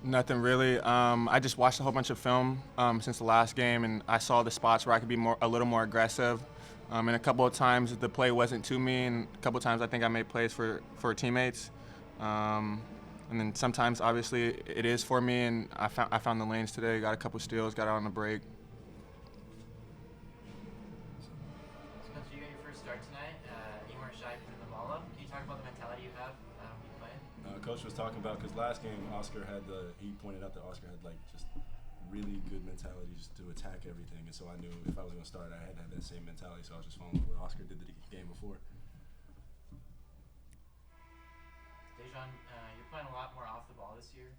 Nothing really. I just watched a whole bunch of film since the last game, and I saw the spots where I could be a little more aggressive. And a couple of times the play wasn't to me, and a couple of times I think I made plays for teammates. And then sometimes, obviously, it is for me, and I found the lanes today. Got a couple steals, got out on the break. Spencer, you got your first start tonight. You weren't shy putting the ball up. Can you talk about the mentality you have when you play? Coach was talking about, because last game he pointed out that Oscar had just really good mentality just to attack everything, and so I knew if I was going to start, I had to have that same mentality. So I was just following what Oscar did the game before. Daejon, you're playing a lot more off the ball this year.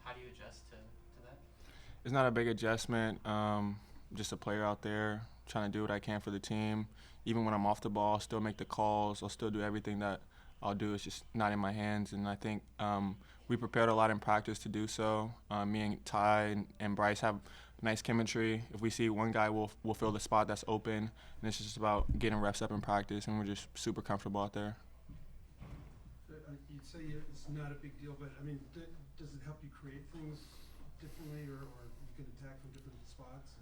How do you adjust to that? It's not a big adjustment. Just a player out there trying to do what I can for the team. Even when I'm off the ball, I'll still make the calls. I'll still do everything that I'll do. It's just not in my hands. And I think we prepared a lot in practice to do so. Me and Ty and Bryce have nice chemistry. If we see one guy, we'll fill the spot that's open. And it's just about getting reps up in practice, and we're just super comfortable out there. You'd say it's not a big deal, but I mean, does it help you create things differently, or you can attack from different spots?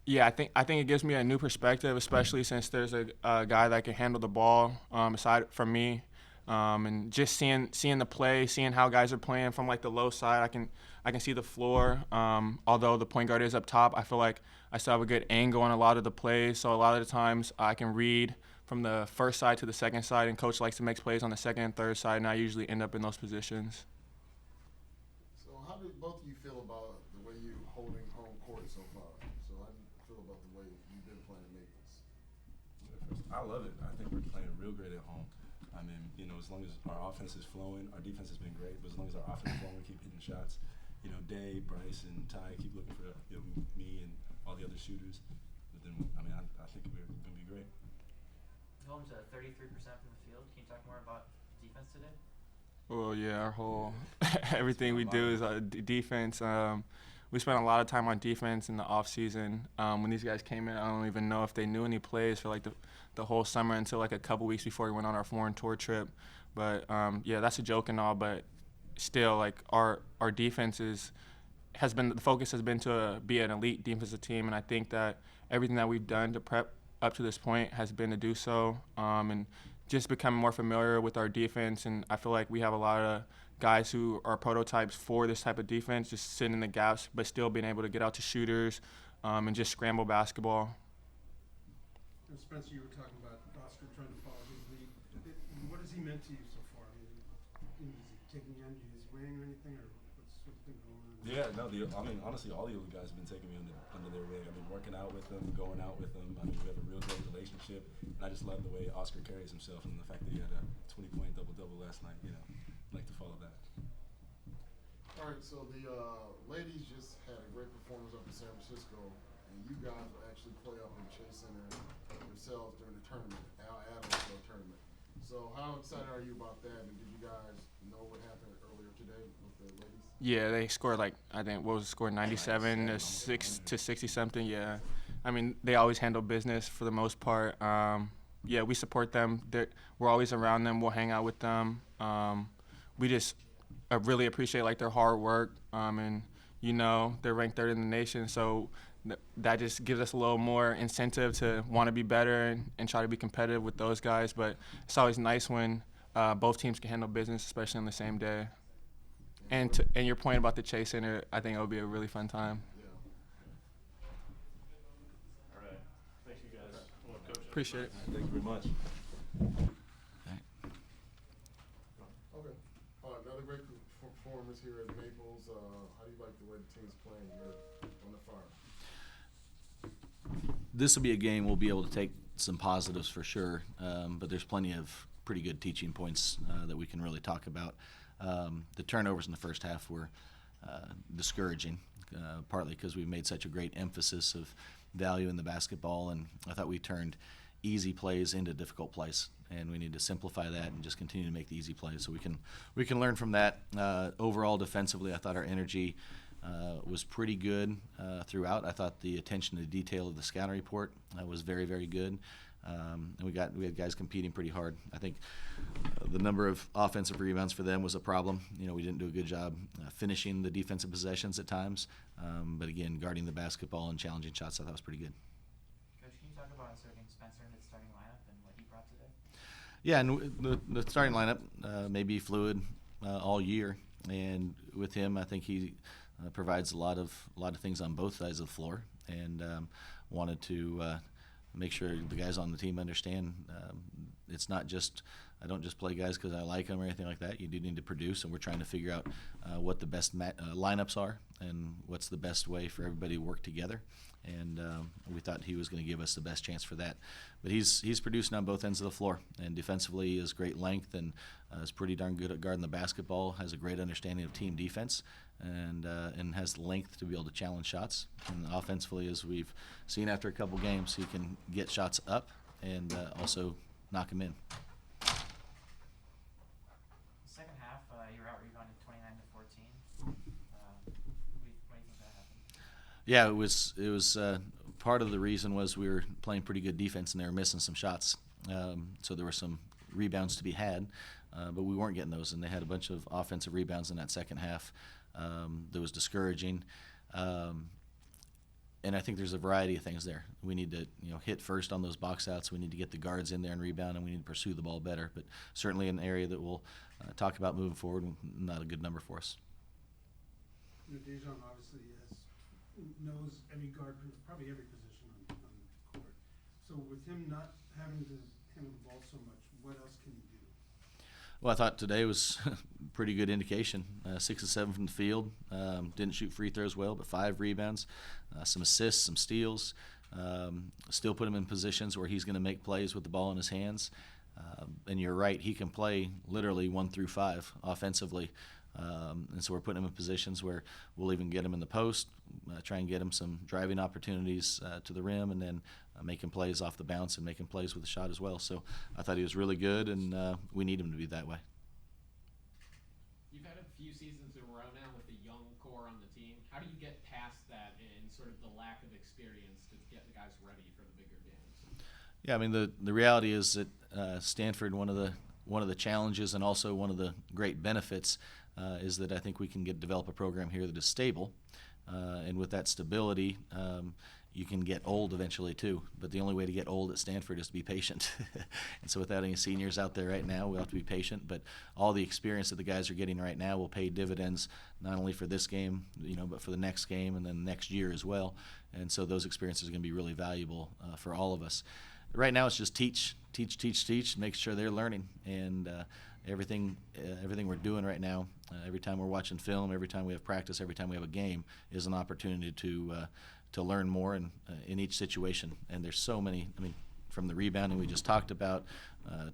Yeah, I think it gives me a new perspective, especially since there's a guy that can handle the ball aside from me, and just seeing the play, seeing how guys are playing from the low side. I can see the floor. Although the point guard is up top, I feel like I still have a good angle on a lot of the plays. So a lot of the times I can read from the first side to the second side, and coach likes to make plays on the second and third side, and I usually end up in those positions. So how do both of you feel about the way you're holding home court so far? So how do you feel about the way you've been playing at Naples? I love it. I think we're playing real great at home. I mean, as long as our offense is flowing, our defense has been great, but as long as our offense is flowing, we keep hitting shots. Dave, Bryce, and Ty keep looking for me and all the other shooters. But then, I think we're going to be great. You held them to 33% from the field. Can you talk more about defense today? Well, yeah, our whole everything we do is defense. We spent a lot of time on defense in the off season. When these guys came in, I don't even know if they knew any plays for the whole summer until a couple weeks before we went on our foreign tour trip. But yeah, that's a joke and all, but still, our defense the focus has been to be an elite defensive team, and I think that everything that we've done to prep up to this point has been to do so, and just becoming more familiar with our defense. And I feel like we have a lot of guys who are prototypes for this type of defense, just sitting in the gaps, but still being able to get out to shooters and just scramble basketball. And Spencer, you were talking about Oscar trying to follow his lead. What has he meant to you so far? I mean, is he taking you under his wing or anything, or what's been going on? Yeah, no, honestly, all the other guys have been taking me under their wing. I've been working out with them, going out with them. We have a real great relationship, and I just love the way Oscar carries himself and the fact that he had a 20-point double-double last night. I'd like to follow that. All right, so the ladies just had a great performance up in San Francisco, and you guys will actually play up in Chase Center yourselves during the tournament, Al Adams tournament. So how excited are you about that, and did you guys know what happened earlier today with the ladies? Yeah, they scored I think what was the score, 97 to 60 something. Yeah, they always handle business for the most part. Yeah, we support them. We're always around them. We'll hang out with them. We just really appreciate their hard work. And they're ranked third in the nation, so that just gives us a little more incentive to want to be better and try to be competitive with those guys. But it's always nice when both teams can handle business, especially on the same day. And your point about the Chase Center, I think it will be a really fun time. Yeah. All right. Thank you, guys. Well, Coach, Appreciate it. Thank you very much. Okay. Another great performance here at Naples. How do you like the way the team's playing here on the farm? This will be a game we'll be able to take some positives for sure, but there's plenty of pretty good teaching points that we can really talk about. The turnovers in the first half were discouraging, partly because we made such a great emphasis of value in the basketball, and I thought we turned easy plays into difficult plays, and we need to simplify that and just continue to make the easy plays so we can learn from that. Overall, defensively, I thought our energy was pretty good throughout. I thought the attention to detail of the scouting report was very, very good. And we had guys competing pretty hard. I think the number of offensive rebounds for them was a problem. We didn't do a good job finishing the defensive possessions at times. But again, guarding the basketball and challenging shots, I thought was pretty good. Coach, can you talk about inserting Spencer into the starting lineup and what he brought today? Yeah, and the starting lineup may be fluid all year, and with him, I think he provides a lot of things on both sides of the floor, and wanted to make sure the guys on the team understand it's not just I don't just play guys because I like them or anything like that. You do need to produce, and we're trying to figure out what the best lineups are and what's the best way for everybody to work together. And we thought he was going to give us the best chance for that. But he's producing on both ends of the floor, and defensively is great length and is pretty darn good at guarding the basketball, has a great understanding of team defense, and has the length to be able to challenge shots. And offensively, as we've seen after a couple games, he can get shots up and also knock them in. Second half, you were out rebounded 29-14. What do you think that happened? Yeah, it was part of the reason was we were playing pretty good defense and they were missing some shots. So there were some rebounds to be had, but we weren't getting those, and they had a bunch of offensive rebounds in that second half. That was discouraging. And I think there's a variety of things there. We need to, hit first on those box outs. We need to get the guards in there and rebound, and we need to pursue the ball better. But certainly an area that we'll talk about moving forward, not a good number for us. Daejon obviously knows every guard, probably every position on the court. So with him not having to handle the ball so much, what else can he do? Well, I thought today was pretty good indication. 6 of 7 from the field. Didn't shoot free throws well, but 5 rebounds, some assists, some steals. Still put him in positions where he's going to make plays with the ball in his hands. And you're right, he can play literally 1 through 5 offensively. And so we're putting him in positions where we'll even get him in the post, try and get him some driving opportunities to the rim, and then making plays off the bounce and making plays with the shot as well. So I thought he was really good, and we need him to be that way. You've had a few seasons in a row now with the young core on the team. How do you get past that and sort of the lack of experience to get the guys ready for the bigger games? Yeah, I mean the reality is that Stanford, one of the challenges and also one of the great benefits is that I think we can develop a program here that is stable, and with that stability, you can get old eventually too. But the only way to get old at Stanford is to be patient. And so without any seniors out there right now, we have to be patient. But all the experience that the guys are getting right now will pay dividends not only for this game, but for the next game and then next year as well. And so those experiences are going to be really valuable for all of us. Right now it's just teach, make sure they're learning. And everything we're doing right now, every time we're watching film, every time we have practice, every time we have a game, is an opportunity to learn more in each situation. And there's so many, from the rebounding we just talked about,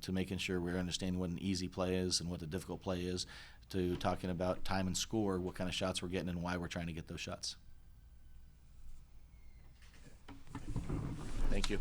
to making sure we're understanding what an easy play is and what the difficult play is, to talking about time and score, what kind of shots we're getting and why we're trying to get those shots. Thank you.